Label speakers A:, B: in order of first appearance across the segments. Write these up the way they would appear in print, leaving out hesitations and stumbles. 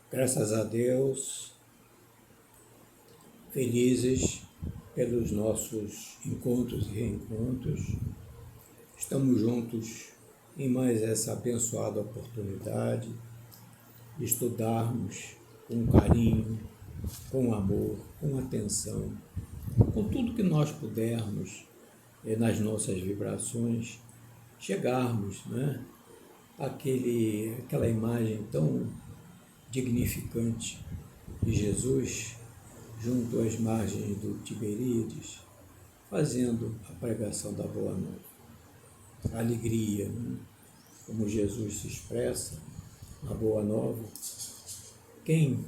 A: Graças a Deus, felizes pelos nossos encontros e reencontros, estamos juntos em mais essa abençoada oportunidade de estudarmos com carinho, com amor, com atenção, com tudo que nós pudermos nas nossas vibrações, chegarmos, àquela imagem tão dignificante de Jesus junto às margens do Tiberíades, fazendo a pregação da Boa Nova. A alegria, como Jesus se expressa na Boa Nova. Quem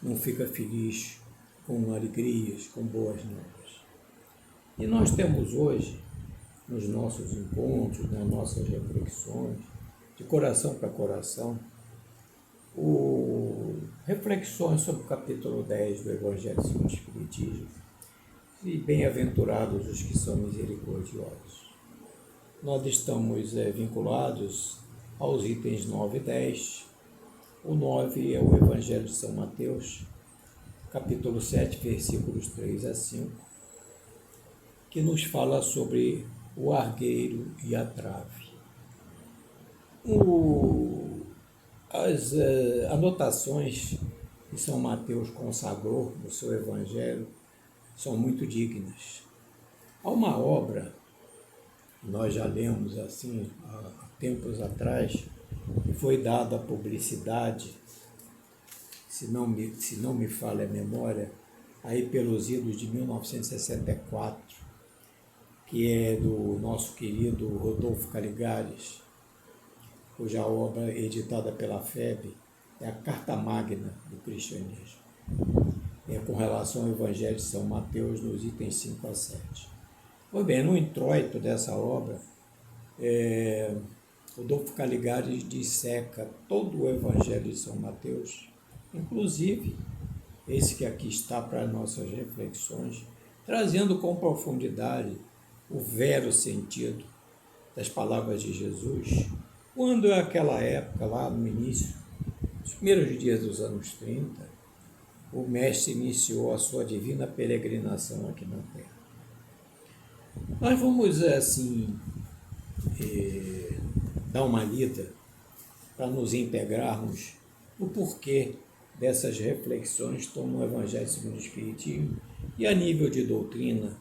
A: não fica feliz com alegrias, com boas novas? E nós temos hoje, nos nossos encontros, nas nossas reflexões, de coração para coração, reflexões sobre o capítulo 10 do Evangelho segundo o Espiritismo, e bem-aventurados os que são misericordiosos. Nós estamos vinculados aos itens 9 e 10. O 9 é o Evangelho de São Mateus, capítulo 7, versículos 3 a 5, que nos fala sobre o argueiro e a trave. As anotações que São Mateus consagrou no seu Evangelho são muito dignas. Há uma obra, nós já lemos assim há tempos atrás, que foi dada a publicidade, se não me falha a memória, aí pelos idos de 1964, que é do nosso querido Rodolfo Caligares, cuja obra, editada pela FEB, é a Carta Magna do Cristianismo, com relação ao Evangelho de São Mateus, nos itens 5 a 7. Pois bem, no introito dessa obra, Rodolfo Caligares disseca todo o Evangelho de São Mateus, inclusive esse que aqui está para nossas reflexões, trazendo com profundidade o vero sentido das palavras de Jesus, quando naquela época, lá no início, nos primeiros dias dos anos 30, o Mestre iniciou a sua divina peregrinação aqui na Terra. Nós vamos, assim, dar uma lida para nos integrarmos no porquê dessas reflexões estão no Evangelho segundo o Espiritismo e a nível de doutrina,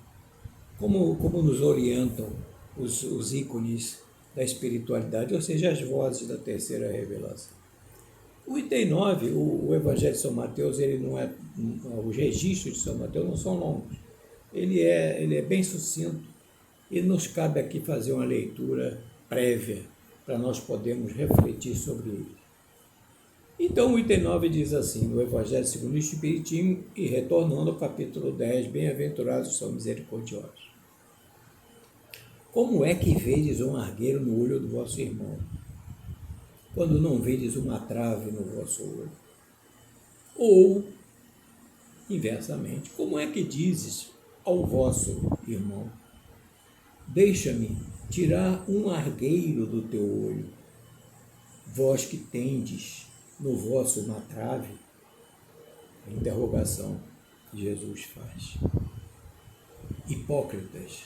A: como nos orientam os ícones da espiritualidade, ou seja, as vozes da terceira revelação. O item 9, o Evangelho de São Mateus, ele não é, os registros de São Mateus não são longos, ele é bem sucinto e nos cabe aqui fazer uma leitura prévia para nós podermos refletir sobre ele. Então, o item 9 diz assim, no Evangelho segundo o Espiritismo, e retornando ao capítulo 10, bem-aventurados são misericordiosos. Como é que vedes um argueiro no olho do vosso irmão, quando não vedes uma trave no vosso olho? Ou, inversamente, como é que dizes ao vosso irmão, deixa-me tirar um argueiro do teu olho, vós que tendes no vosso uma trave? A interrogação que Jesus faz. Hipócritas,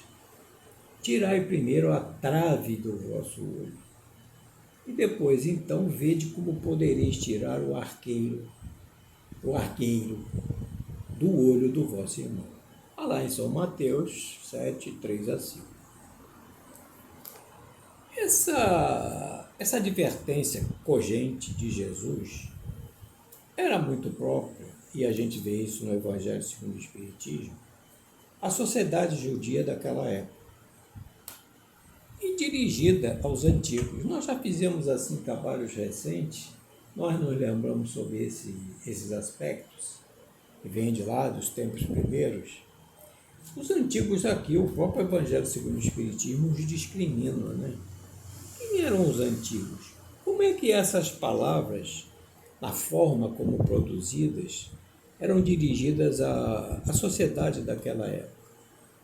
A: tirai primeiro a trave do vosso olho, e depois então vede como podereis tirar o argueiro do olho do vosso irmão. Olha lá em São Mateus 7, 3 a 5. Essa advertência cogente de Jesus era muito própria, e a gente vê isso no Evangelho segundo o Espiritismo, à sociedade judia daquela época, e dirigida aos antigos. Nós já fizemos assim trabalhos recentes, nós nos lembramos sobre esses aspectos, que vêm de lá, dos tempos primeiros. Os antigos aqui, o próprio Evangelho segundo o Espiritismo os discrimina, Quem eram os antigos? Como é que essas palavras, na forma como produzidas, eram dirigidas à sociedade daquela época?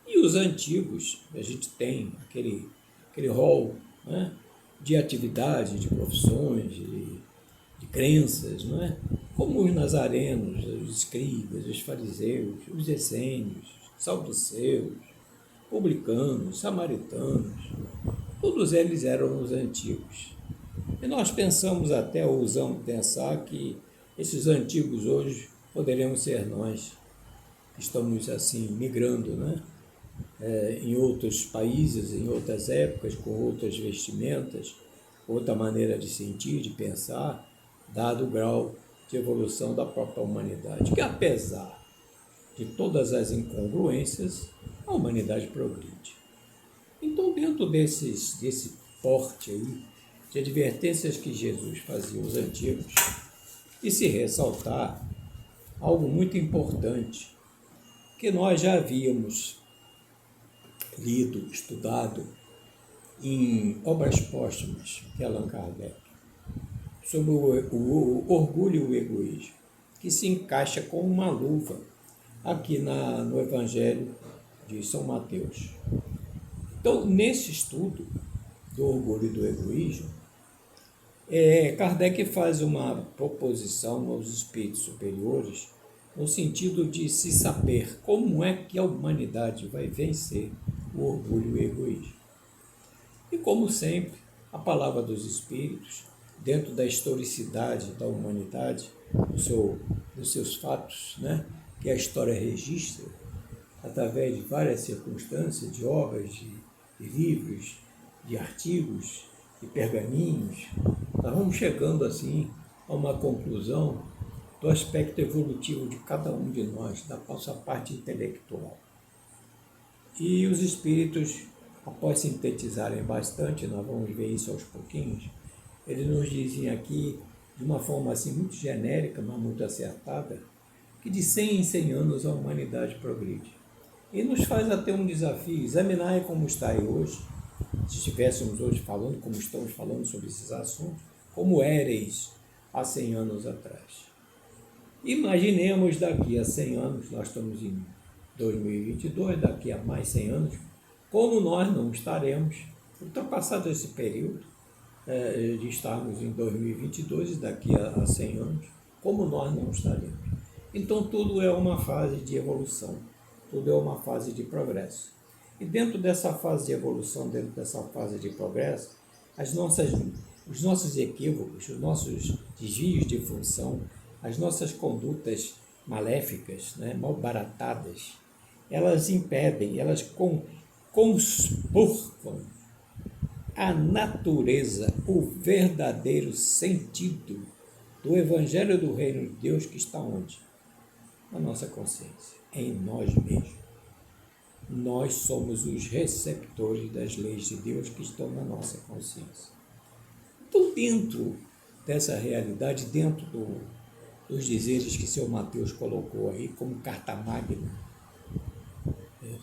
A: E os antigos, a gente tem aquele rol de atividade, de profissões, de crenças, como os nazarenos, os escribas, os fariseus, os essênios, saduceus, publicanos, samaritanos, todos eles eram os antigos. E nós pensamos até, ousamos pensar que esses antigos hoje poderíamos ser nós, que estamos assim migrando, né? Em outros países, em outras épocas, com outras vestimentas, outra maneira de sentir, de pensar, dado o grau de evolução da própria humanidade, que apesar de todas as incongruências, a humanidade progride. Então, dentro desse porte aí, de advertências que Jesus fazia aos antigos, e se ressaltar algo muito importante, que nós já havíamos lido, estudado em obras póstumas de Allan Kardec, sobre o orgulho e o egoísmo, que se encaixa como uma luva aqui no Evangelho de São Mateus. Então, nesse estudo do orgulho e do egoísmo, Kardec faz uma proposição aos espíritos superiores no sentido de se saber como é que a humanidade vai vencer o orgulho e o egoísmo. E como sempre, a palavra dos espíritos, dentro da historicidade da humanidade, dos seus fatos, né, que a história registra, através de várias circunstâncias, de obras, de livros, de artigos, de pergaminhos, nós vamos chegando assim a uma conclusão do aspecto evolutivo de cada um de nós, da nossa parte intelectual. E os espíritos, após sintetizarem bastante, nós vamos ver isso aos pouquinhos, eles nos dizem aqui, de uma forma assim muito genérica, mas muito acertada, que de 100 em 100 anos a humanidade progride. E nos faz até um desafio, examinar como está aí hoje, se estivéssemos hoje falando, como estamos falando sobre esses assuntos, como éreis há 100 anos atrás. Imaginemos daqui a 100 anos, nós estamos em 2022, daqui a mais 100 anos, como nós não estaremos, ultrapassado esse período de estarmos em 2022 e daqui a 100 anos, como nós não estaremos. Então, tudo é uma fase de evolução, tudo é uma fase de progresso. E dentro dessa fase de evolução, dentro dessa fase de progresso, os nossos equívocos, os nossos desvios de função, as nossas condutas maléficas, né, malbaratadas, elas impedem, elas conspurcam a natureza, o verdadeiro sentido do Evangelho do Reino de Deus que está onde? Na nossa consciência, em nós mesmos. Nós somos os receptores das leis de Deus que estão na nossa consciência. Então, dentro dessa realidade, dentro dos dizeres que seu Mateus colocou aí como carta magna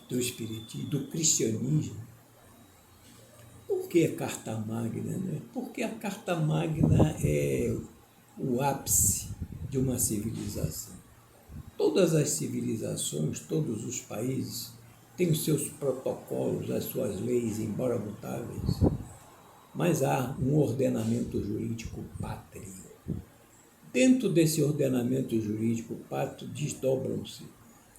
A: do espiritismo, do cristianismo, por que carta magna? Né? Porque a carta magna é o ápice de uma civilização. Todas as civilizações, todos os países têm os seus protocolos, as suas leis, embora mutáveis, mas há um ordenamento jurídico pátrio. Dentro desse ordenamento jurídico pátrio desdobram-se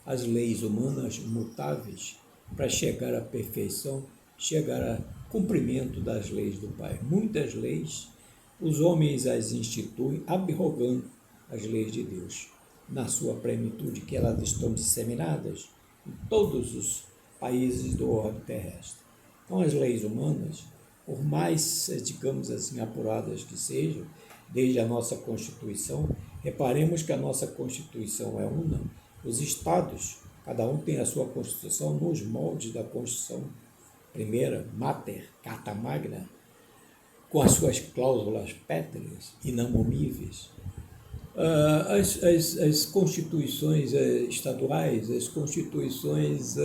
A: as leis humanas mutáveis para chegar à perfeição, chegar ao cumprimento das leis do Pai. Muitas leis, os homens as instituem abrogando as leis de Deus, na sua plenitude, que elas estão disseminadas em todos os países do orbe terrestre. Então, as leis humanas, por mais, digamos assim, apuradas que sejam, desde a nossa Constituição, reparemos que a nossa Constituição é una. Os estados, cada um tem a sua Constituição nos moldes da Constituição primeira, Mater, Carta Magna, com as suas cláusulas pétreas, inamovíveis. As constituições estaduais, as constituições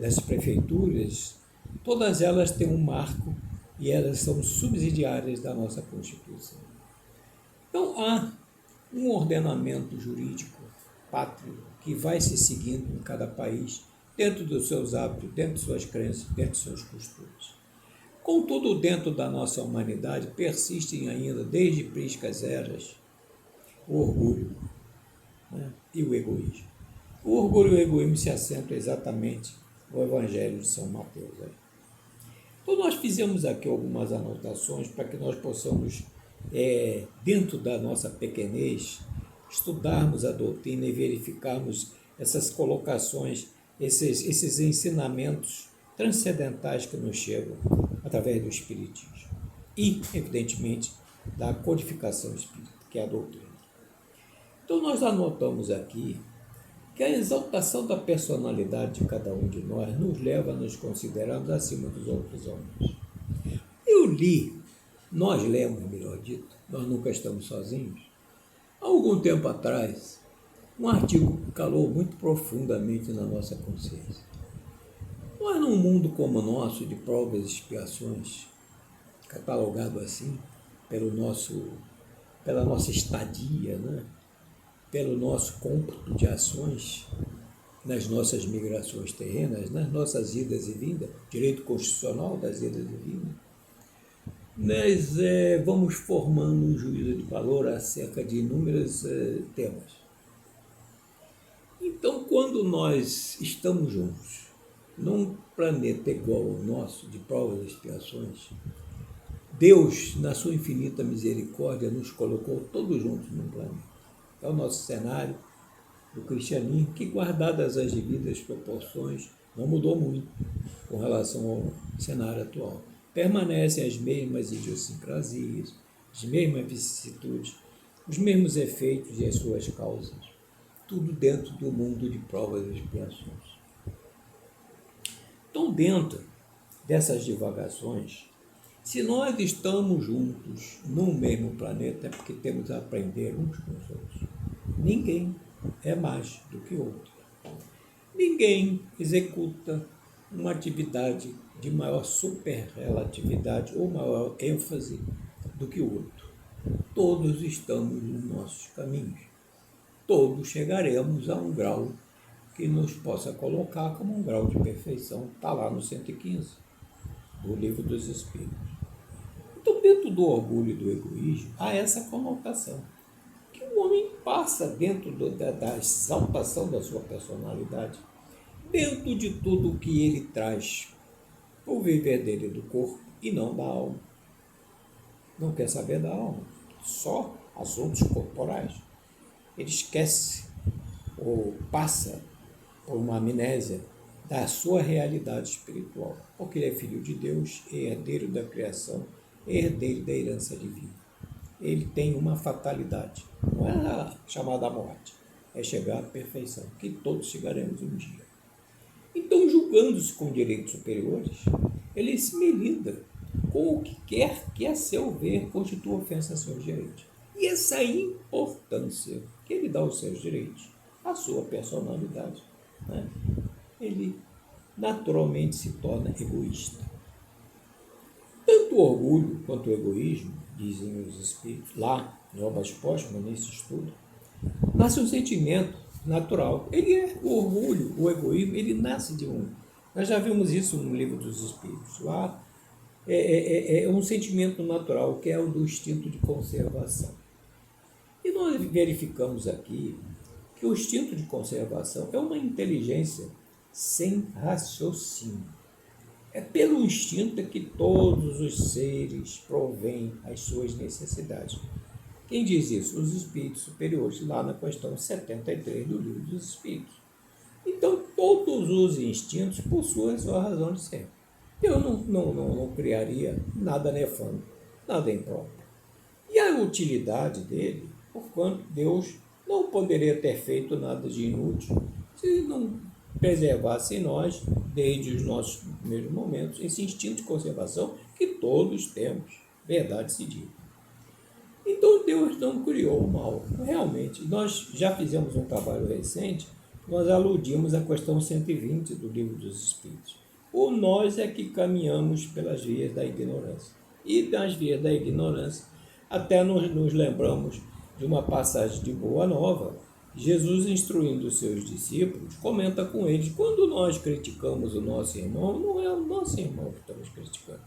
A: das prefeituras, todas elas têm um marco e elas são subsidiárias da nossa Constituição. Então, há um ordenamento jurídico pátrio que vai se seguindo em cada país, dentro dos seus hábitos, dentro de suas crenças, dentro de seus costumes. Contudo, dentro da nossa humanidade, persistem ainda, desde priscas eras, o orgulho, né, e o egoísmo. O orgulho e o egoísmo se assentam exatamente no Evangelho de São Mateus. Aí. Então, nós fizemos aqui algumas anotações para que nós possamos, dentro da nossa pequenez, estudarmos a doutrina e verificarmos essas colocações, esses ensinamentos transcendentais que nos chegam através do Espiritismo e, evidentemente, da codificação espírita, que é a doutrina. Então, nós anotamos aqui que a exaltação da personalidade de cada um de nós nos leva a nos considerarmos acima dos outros homens. Nós lemos, melhor dito, nós nunca estamos sozinhos. Há algum tempo atrás, um artigo que calou muito profundamente na nossa consciência. Nós, num mundo como o nosso, de provas e expiações, catalogado assim, pela nossa estadia, né? Pelo nosso cômputo de ações, nas nossas migrações terrenas, nas nossas idas e vindas, direito constitucional das idas e vindas, nós vamos formando um juízo de valor acerca de inúmeros temas. Então, quando nós estamos juntos, num planeta igual ao nosso, de provas e expiações, Deus, na sua infinita misericórdia, nos colocou todos juntos num planeta. É o nosso cenário do cristianismo, que, guardadas as devidas proporções, não mudou muito com relação ao cenário atual. Permanecem as mesmas idiosincrasias, as mesmas vicissitudes, os mesmos efeitos e as suas causas, tudo dentro do mundo de provas e expiações. Então, dentro dessas divagações, se nós estamos juntos num mesmo planeta, é porque temos a aprender uns com os outros. Ninguém é mais do que outro. Ninguém executa uma atividade de maior superrelatividade ou maior ênfase do que o outro. Todos estamos nos nossos caminhos. Todos chegaremos a um grau que nos possa colocar como um grau de perfeição. Está lá no 115 do Livro dos Espíritos. Então, dentro do orgulho e do egoísmo, há essa conotação, que o homem passa dentro da exaltação da sua personalidade, dentro de tudo o que ele traz, o viver dele do corpo e não da alma. Não quer saber da alma, só assuntos corporais. Ele esquece ou passa por uma amnésia da sua realidade espiritual, porque ele é filho de Deus, herdeiro da criação, herdeiro da herança divina. Ele tem uma fatalidade, não é a chamada morte, é chegar à perfeição, que todos chegaremos um dia. Então, julgando-se com direitos superiores, ele se melida com o que quer que, a seu ver, constitua ofensa a seus direitos. E essa importância que ele dá aos seus direitos, à sua personalidade, né? Ele naturalmente se torna egoísta. Tanto o orgulho quanto o egoísmo, dizem os espíritos, lá no Obras Póstumas, nesse estudo, nasce um sentimento natural. Ele é o orgulho, o egoísmo, ele nasce de um. Nós já vimos isso no Livro dos Espíritos. Lá é um sentimento natural, que é o do instinto de conservação. E nós verificamos aqui que o instinto de conservação é uma inteligência sem raciocínio. É pelo instinto que todos os seres provêm as suas necessidades. Quem diz isso? Os espíritos superiores, lá na questão 73 do Livro dos Espíritos. Então, todos os instintos possuem a sua razão de ser. Eu não criaria nada nefando, nada impróprio. E a utilidade dele, porquanto Deus não poderia ter feito nada de inútil se não preservasse em nós, desde os nossos primeiros momentos, esse instinto de conservação que todos temos, verdade se diga. Então, Deus não criou o mal. Realmente, nós já fizemos um trabalho recente, nós aludimos à questão 120 do Livro dos Espíritos. Ou nós é que caminhamos pelas vias da ignorância. E das vias da ignorância, até nos lembramos de uma passagem de Boa Nova. Jesus, instruindo os seus discípulos, comenta com eles: quando nós criticamos o nosso irmão, não é o nosso irmão que estamos criticando,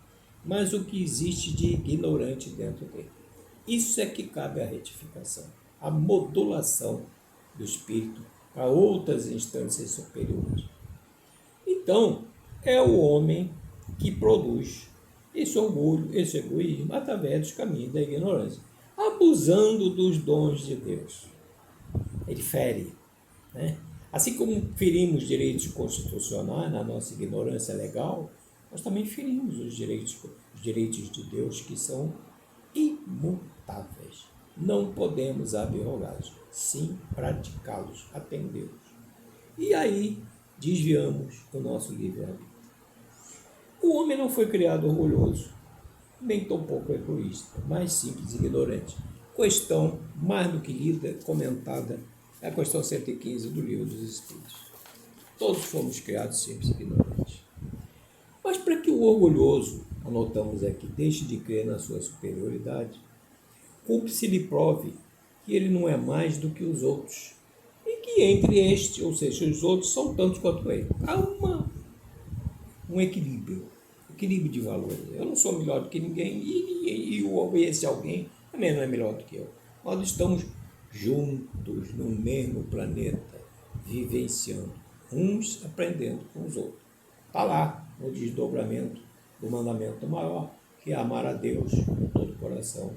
A: mas o que existe de ignorante dentro dele. Isso é que cabe à retificação. a modulação do espírito para outras instâncias superiores. Então, é o homem que produz esse orgulho, esse egoísmo, através dos caminhos da ignorância, abusando dos dons de Deus. Ele fere, né? Assim como ferimos direitos constitucionais na nossa ignorância legal, nós também ferimos os direitos de Deus, que são imutáveis. Não podemos abrogá-los, sim praticá-los, atendê-los. E aí desviamos o nosso livre-arbítrio. O homem não foi criado orgulhoso, nem tampouco egoísta, mas simples e ignorante. Questão mais do que lida, comentada, é a questão 115 do Livro dos Espíritos. Todos fomos criados simples e ignorantes. Mas para que o orgulhoso, anotamos aqui, deixe de crer na sua superioridade, cumpre-se-lhe prove que ele não é mais do que os outros, e que entre este, ou seja, os outros, são tantos quanto ele. Há um equilíbrio de valores. Eu não sou melhor do que ninguém, e esse alguém também não é melhor do que eu. Nós estamos juntos no mesmo planeta, vivenciando, uns aprendendo com os outros. Está lá no desdobramento do mandamento maior, que é amar a Deus com todo o coração,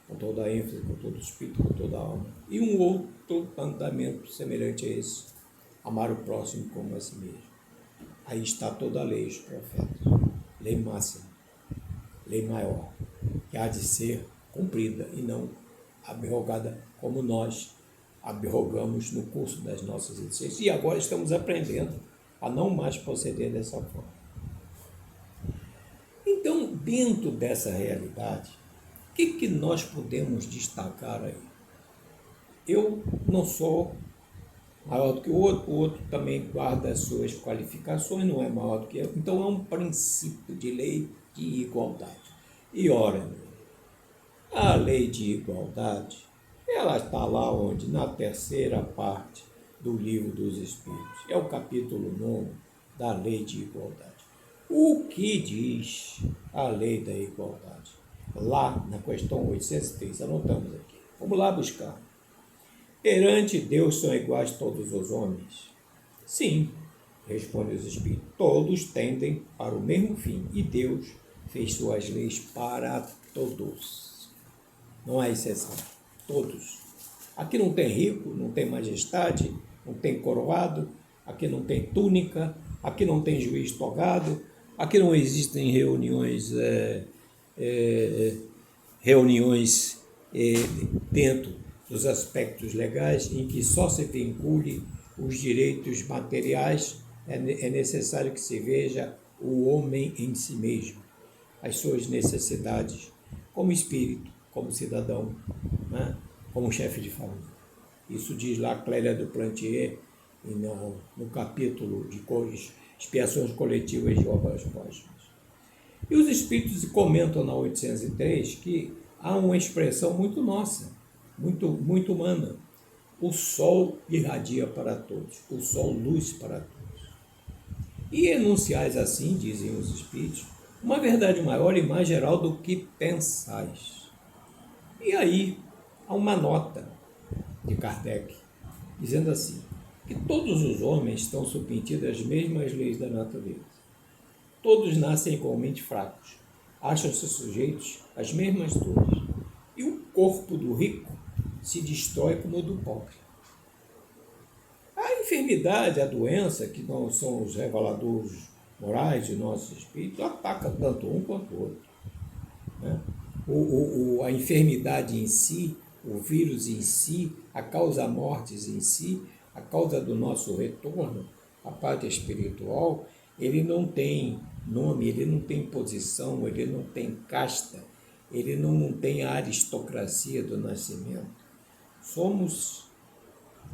A: com toda a ênfase, com todo o espírito, com toda a alma. E um outro mandamento semelhante a esse, amar o próximo como a si mesmo. Aí está toda a lei, os profetas. Lei máxima, lei maior, que há de ser cumprida e não abrogada como nós abrogamos no curso das nossas existências. E agora estamos aprendendo a não mais proceder dessa forma. Então, dentro dessa realidade, o que nós podemos destacar aí? Eu não sou maior do que o outro também guarda as suas qualificações, não é maior do que eu. Então, é um princípio de lei de igualdade. E ora, a lei de igualdade, ela está lá onde? Na terceira parte do Livro dos Espíritos. É o capítulo 9 da lei de igualdade. O que diz a lei da igualdade? Lá na questão 803, anotamos aqui. Vamos lá buscar. Perante Deus são iguais todos os homens? Sim, responde os Espíritos. Todos tendem para o mesmo fim e Deus fez suas leis para todos. Não há exceção. Todos. Aqui não tem rico, não tem majestade, não tem coroado, aqui não tem túnica, aqui não tem juiz togado, aqui não existem reuniões dentro dos aspectos legais em que só se vincule os direitos materiais. É necessário que se veja o homem em si mesmo, as suas necessidades como espírito, como cidadão, né? Como chefe de família. Isso diz lá Clélia do Plantier no capítulo de expiações coletivas de obras póstumas. E os espíritos comentam na 803 que há uma expressão muito nossa, muito humana. O sol irradia para todos, o sol luz para todos. E enunciais assim, dizem os espíritos, uma verdade maior e mais geral do que pensais. E aí há uma nota de Kardec, dizendo assim, que todos os homens estão submetidos às mesmas leis da natureza. Todos nascem igualmente fracos, acham-se sujeitos às mesmas dores. E o corpo do rico se destrói como o do pobre. A enfermidade, a doença, que não são os reveladores morais de nosso espírito, ataca tanto um quanto o outro, né? A enfermidade em si, o vírus em si, a causa mortes em si, a causa do nosso retorno à parte espiritual, ele não tem nome, ele não tem posição, ele não tem casta, ele não tem a aristocracia do nascimento. Somos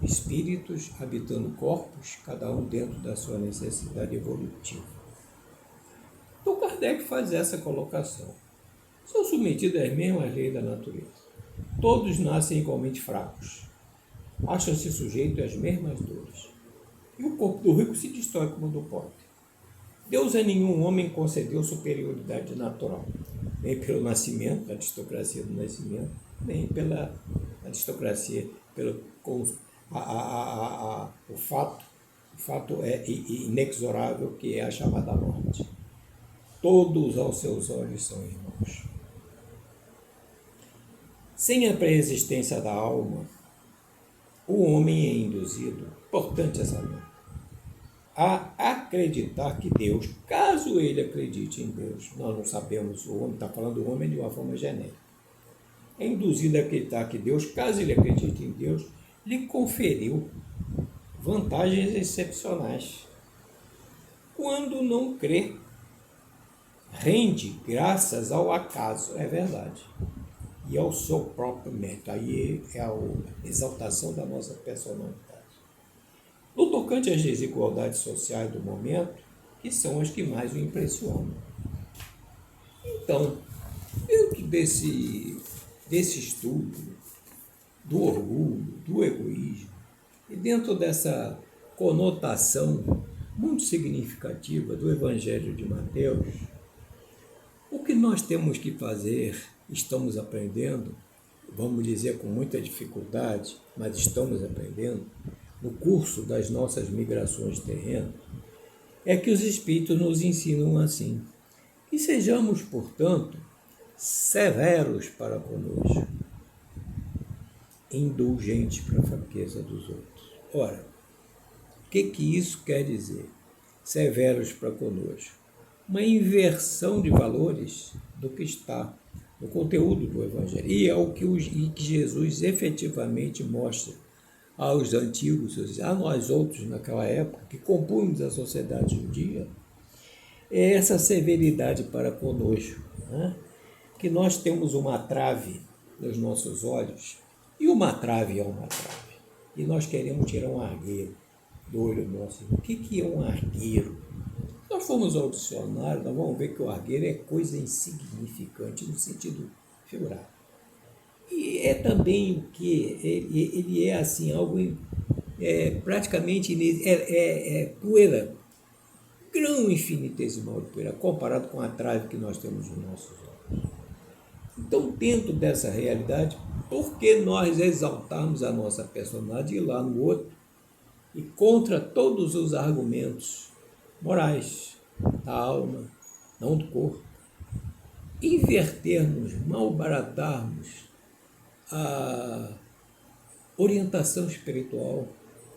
A: espíritos habitando corpos, cada um dentro da sua necessidade evolutiva. Então Kardec faz essa colocação. São submetidos às mesmas leis da natureza. Todos nascem igualmente fracos. Acham-se sujeitos às mesmas dores. E o corpo do rico se destrói como o do pobre. Deus a nenhum homem concedeu superioridade natural, nem pelo nascimento, a aristocracia do nascimento, nem pela aristocracia, pelo, com, o fato é inexorável que é a chamada morte. Todos aos seus olhos são irmãos. Sem a preexistência da alma, o homem é induzido, importante essa nota, a acreditar que Deus, caso ele acredite em Deus, nós não sabemos, o homem está falando do homem de uma forma genérica, é induzido a acreditar que Deus, caso ele acredite em Deus, lhe conferiu vantagens excepcionais. Quando não crê, rende graças ao acaso, é verdade, e ao seu próprio mérito. Aí é a exaltação da nossa personalidade. No tocante às desigualdades sociais do momento, que são as que mais o impressionam. Então, dentro desse estudo do orgulho, do egoísmo, e dentro dessa conotação muito significativa do Evangelho de Mateus, o que nós temos que fazer, estamos aprendendo, vamos dizer com muita dificuldade, mas estamos aprendendo, no curso das nossas migrações terrenas, é que os Espíritos nos ensinam assim. E sejamos, portanto, severos para conosco, indulgentes para a fraqueza dos outros. Ora, o que isso quer dizer? Severos para conosco. Uma inversão de valores do que está no conteúdo do Evangelho. E é o que Jesus efetivamente mostra aos antigos, a nós outros naquela época, que compunhamos a sociedade judia, é essa severidade para conosco, né? Que nós temos uma trave nos nossos olhos, e uma trave é uma trave, e nós queremos tirar um argueiro do olho nosso. O que é um argueiro? Se nós formos ao dicionário, nós vamos ver que o argueiro é coisa insignificante, no sentido figurado. E é também o que? Ele é assim, algo praticamente poeira, grão infinitesimal de poeira, comparado com a trave que nós temos nos nossos olhos. Então, dentro dessa realidade, por que nós exaltarmos a nossa personalidade e ir lá no outro e contra todos os argumentos morais da alma, não do corpo, invertermos, malbaratarmos a orientação espiritual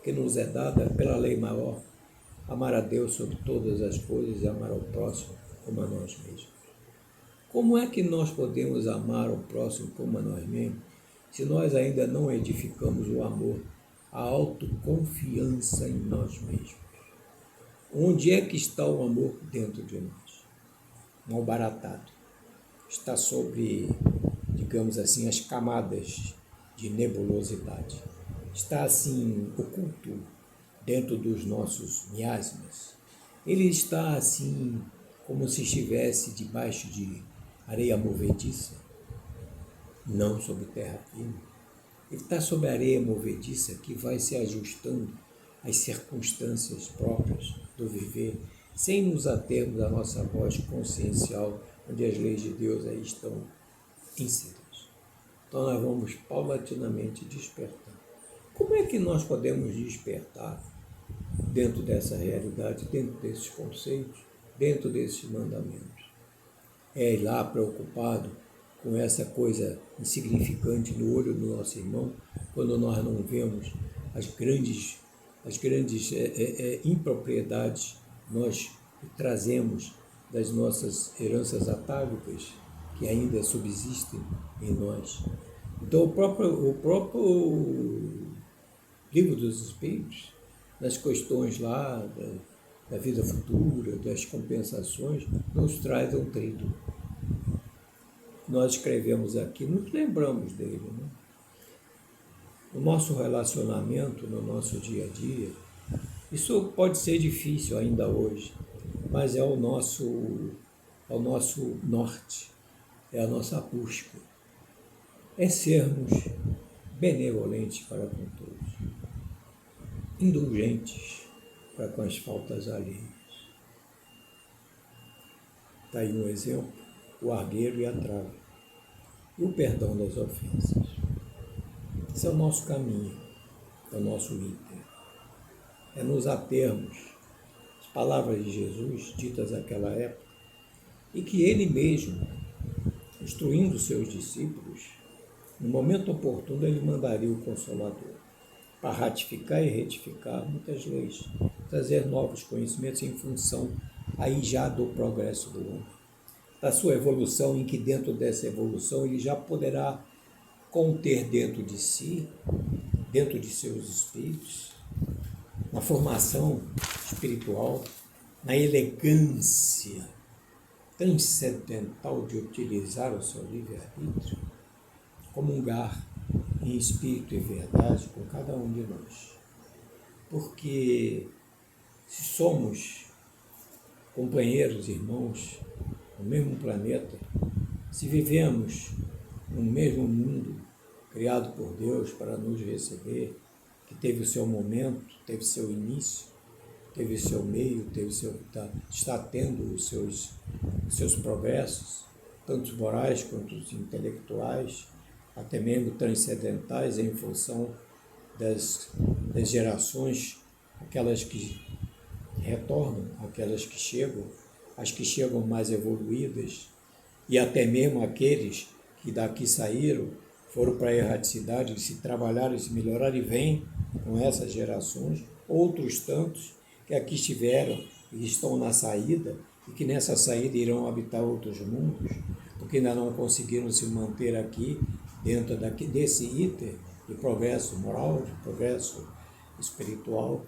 A: que nos é dada pela lei maior, amar a Deus sobre todas as coisas e amar ao próximo como a nós mesmos. Como é que nós podemos amar o próximo como a nós mesmos se nós ainda não edificamos o amor, a autoconfiança em nós mesmos? Onde é que está o amor dentro de nós? Malbaratado. Está sobre, digamos assim, as camadas de nebulosidade. Está assim oculto dentro dos nossos miasmas. Ele está assim como se estivesse debaixo de areia movediça, não sobre terra firme. Ele está sobre areia movediça que vai se ajustando às circunstâncias próprias do viver, sem nos atermos à nossa voz consciencial, onde as leis de Deus aí estão inseridas. Então nós vamos paulatinamente despertar. Como é que nós podemos despertar dentro dessa realidade, dentro desses conceitos, dentro desses mandamentos? É ir lá preocupado com essa coisa insignificante no olho do nosso irmão, quando nós não vemos as grandes impropriedades nós trazemos das nossas heranças atávicas que ainda subsistem em nós. Então o próprio Livro dos Espíritos, nas questões lá da vida futura, das compensações, nos traz um tríduo. Nós escrevemos aqui, nos lembramos dele, né? O nosso relacionamento, no nosso dia a dia, isso pode ser difícil ainda hoje, mas é o nosso norte, é a nossa busca, é sermos benevolentes para com todos, indulgentes para com as faltas alheias. Está aí um exemplo, o argueiro e a trave. e o perdão das ofensas. Esse é o nosso caminho, é o nosso ítem. É nos atermos às palavras de Jesus, ditas naquela época, e que ele mesmo, instruindo seus discípulos, no momento oportuno ele mandaria o Consolador para ratificar e retificar muitas leis, trazer novos conhecimentos em função aí já do progresso do homem, da sua evolução, em que dentro dessa evolução ele já poderá conter dentro de si, dentro de seus espíritos, na formação espiritual, na elegância transcendental de utilizar o seu livre-arbítrio, comungar em espírito e verdade com cada um de nós. Porque se somos companheiros, irmãos, no mesmo planeta, se vivemos no mesmo mundo criado por Deus para nos receber, que teve o seu momento, teve seu início, teve seu meio, está tendo os seus progressos, tanto morais quanto os intelectuais, até mesmo transcendentais, em função das gerações, aquelas que retornam, aquelas que chegam, as que chegam mais evoluídas, e até mesmo aqueles que daqui saíram, foram para a erraticidade, se trabalharam e se melhoraram e vêm com essas gerações, outros tantos que aqui estiveram e estão na saída, e que nessa saída irão habitar outros mundos, porque ainda não conseguiram se manter aqui, dentro desse íter de progresso moral, de progresso espiritual.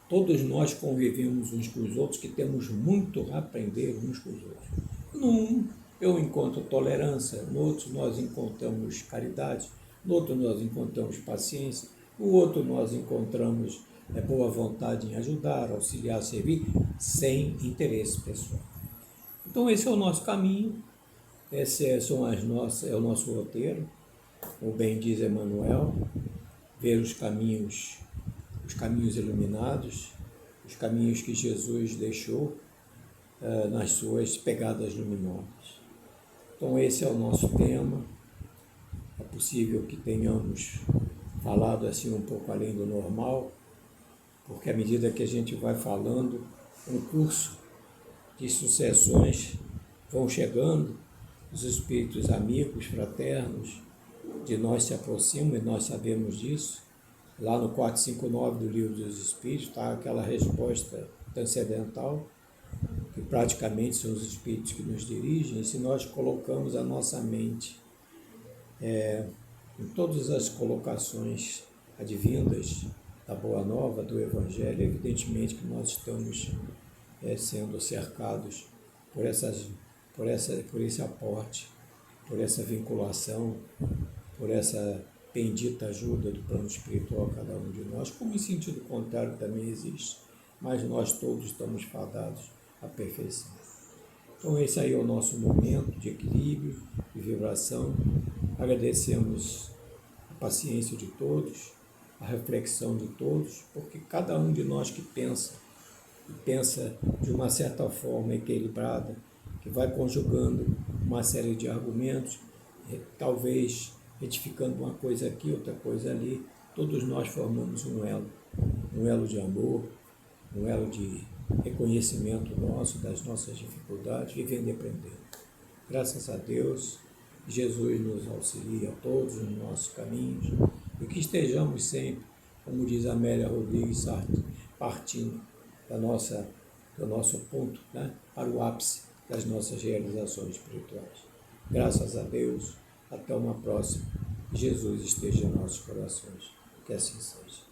A: Todos nós convivemos uns com os outros, que temos muito a aprender uns com os outros. Num eu encontro tolerância, no outro nós encontramos caridade, no outro nós encontramos paciência, no outro nós encontramos boa vontade em ajudar, auxiliar, servir, sem interesse pessoal. Então esse é o nosso caminho, esse é o nosso roteiro, como bem diz Emmanuel, ver os caminhos iluminados, os caminhos que Jesus deixou nas suas pegadas luminosas. Então esse é o nosso tema. É possível que tenhamos falado assim um pouco além do normal, porque à medida que a gente vai falando, um curso de sucessões vão chegando, os espíritos amigos, fraternos, de nós se aproximam e nós sabemos disso. Lá no 459 do Livro dos Espíritos está aquela resposta transcendental, que praticamente são os espíritos que nos dirigem, e se nós colocamos a nossa mente em todas as colocações advindas da Boa Nova, do Evangelho, evidentemente que nós estamos sendo cercados por esse aporte, por essa vinculação, por essa bendita ajuda do plano espiritual a cada um de nós, como em sentido contrário também existe, mas nós todos estamos fadados à perfeição. Então esse aí é o nosso momento de equilíbrio, de vibração. Agradecemos a paciência de todos, a reflexão de todos, porque cada um de nós que pensa de uma certa forma equilibrada, que vai conjugando uma série de argumentos, talvez retificando uma coisa aqui, outra coisa ali, todos nós formamos um elo de amor, um elo de reconhecimento nosso, das nossas dificuldades, vivendo e aprendendo. Graças a Deus, Jesus nos auxilia a todos nos nossos caminhos, e que estejamos sempre, como diz Amélia Rodrigues, partindo do nosso ponto, para o ápice das nossas realizações espirituais. Graças a Deus, até uma próxima. Jesus esteja em nossos corações. Que assim seja.